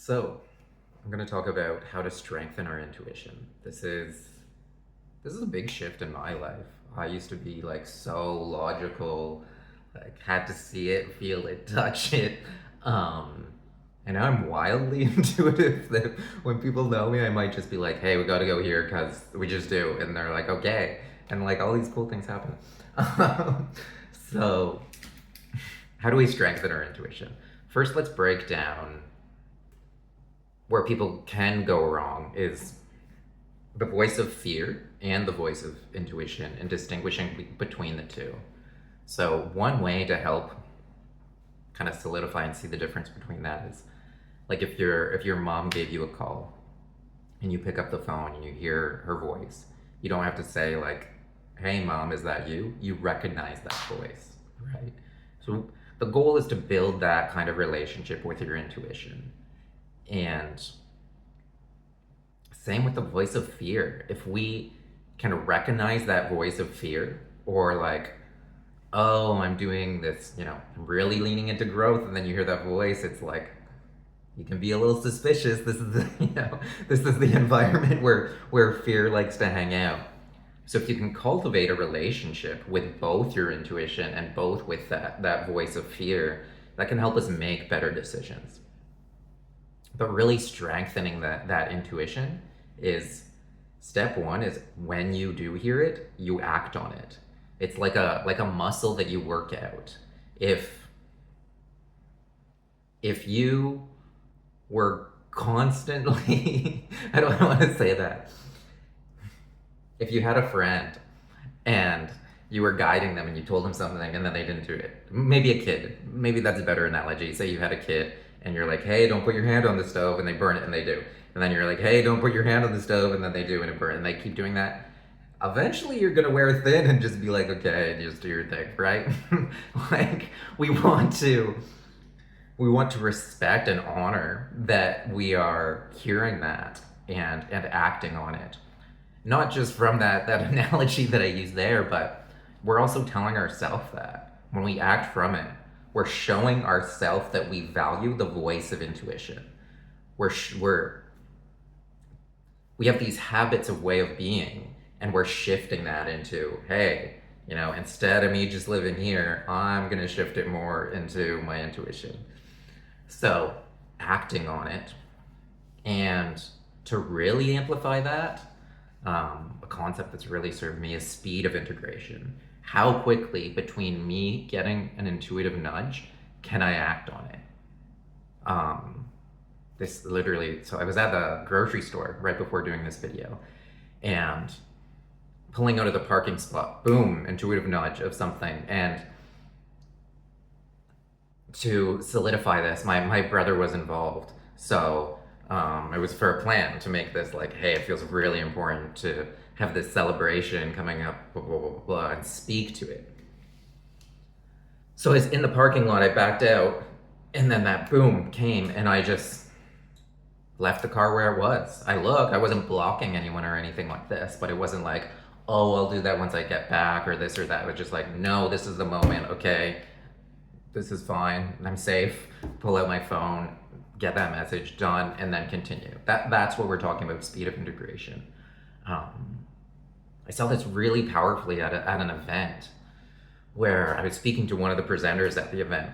So, I'm going to talk about how to strengthen our intuition. This is a big shift in my life. I used to be like so logical, like had to see it, feel it, touch it. Um, and now I'm wildly intuitive that when people know me, I might just be like, "Hey, we got to go here because we just do," and they're like, "Okay," and like all these cool things happen. Um, so, how do we strengthen our intuition? First, let's break down where people can go wrong is the voice of fear and the voice of intuition and distinguishing between the two. So, one way to help kind of solidify and see the difference between that is like if your mom gave you a call and you pick up the phone and you hear her voice, you don't have to say like, "Hey mom, is that you?" You recognize that voice, right? So the goal is to build that kind of relationship with your intuition. And same with the voice of fear. If we can recognize that voice of fear, or like, oh, I'm doing this, I'm really leaning into growth, and then you hear that voice, it's like you can be a little suspicious. This is the, this is the environment where fear likes to hang out. So if you can cultivate a relationship with both your intuition and both with that voice of fear, that can help us make better decisions. But really strengthening that intuition is step one is when you do hear it, you act on it. It's like a muscle that you work out. If you were constantly I don't want to say that. If you had a friend and you were guiding them and you told them something and then they didn't do it, maybe a kid, maybe that's a better analogy. Say you had a kid and you're like, "Hey, don't put your hand on the stove," and they burn it and they do. And then you're like, "Hey, don't put your hand on the stove," and then they do and it burns, and they keep doing that. Eventually you're gonna wear thin and just be like, "Okay, just do your thing," right? Like we want to respect and honor that we are hearing that and acting on it. Not just from that analogy that I used there, but we're also telling ourselves that when we act from it, we're showing ourselves that we value the voice of intuition. We have these habits of way of being, and we're shifting that into, hey, instead of me just living here, I'm gonna shift it more into my intuition. So acting on it, and to really amplify that, a concept that's really served me is speed of integration. How quickly between me getting an intuitive nudge can I act on it? This literally, so I was at the grocery store right before doing this video, and pulling out of the parking spot, boom, intuitive nudge of something. And to solidify this, my brother was involved. So it was for a plan to make this like, hey, it feels really important to have this celebration coming up, blah, blah, blah, blah, blah, and speak to it. So as in the parking lot, I backed out, and then that boom came, and I just left the car where it was. I wasn't blocking anyone or anything like this, but it wasn't like, oh, I'll do that once I get back or this or that. It was just like, no, this is the moment, okay, this is fine, I'm safe, pull out my phone, get that message done, and then continue. That's what we're talking about, speed of integration. I saw this really powerfully at an event where I was speaking to one of the presenters at the event,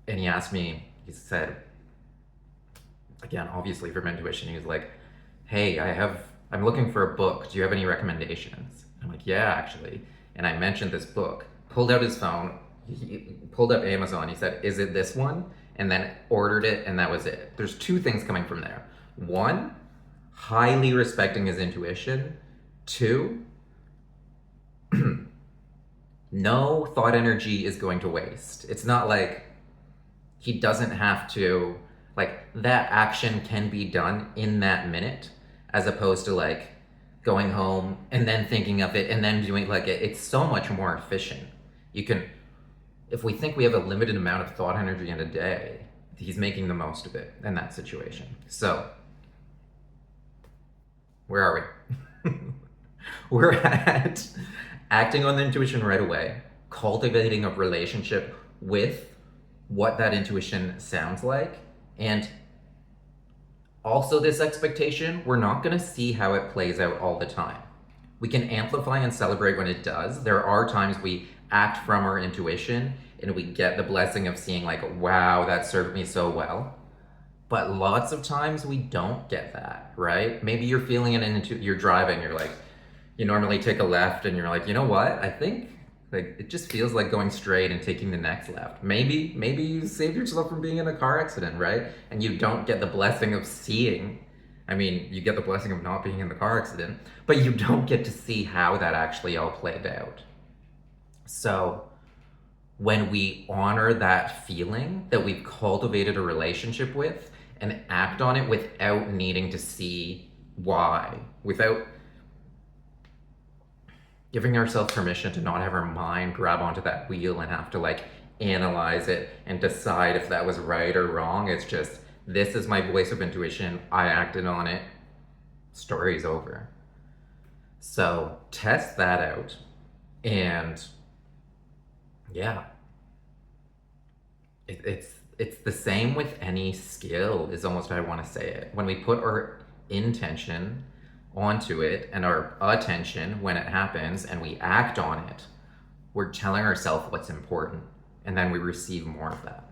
and he said, again, obviously from intuition, he was like, "Hey, I'm looking for a book. Do you have any recommendations?" I'm like, "Yeah, actually." And I mentioned this book, pulled out his phone, he pulled up Amazon, he said, "Is it this one?" And then ordered it, and that was it. There's two things coming from there. One, highly respecting his intuition. Two, no thought energy is going to waste. It's not like he doesn't have to, like, that action can be done in that minute, as opposed to like going home and then thinking of it and then doing like it's so much more efficient. You can, if we think we have a limited amount of thought energy in a day, he's making the most of it in that situation. So where are we? We're at acting on the intuition right away, cultivating a relationship with what that intuition sounds like, and Also, this expectation, we're not going to see how it plays out all the time. We can amplify and celebrate when it does. There are times we act from our intuition and we get the blessing of seeing, like, wow, that served me so well. But lots of times we don't get that, right? Maybe you're feeling it into, you're driving, you're like, you normally take a left and you're like, you know what? I think like it just feels like going straight and taking the next left. Maybe you save yourself from being in a car accident, right? And you don't get the blessing of seeing. I mean, you get the blessing of not being in the car accident, but you don't get to see how that actually all played out. So, when we honor that feeling that we've cultivated a relationship with and act on it without needing to see why, without giving ourselves permission to not have our mind grab onto that wheel and have to like analyze it and decide if that was right or wrong. It's just, this is my voice of intuition. I acted on it. Story's over. So test that out. And yeah, it's the same with any skill, is almost how I want to say it. When we put our intention onto it and our attention when it happens and we act on it, we're telling ourselves what's important, and then we receive more of that.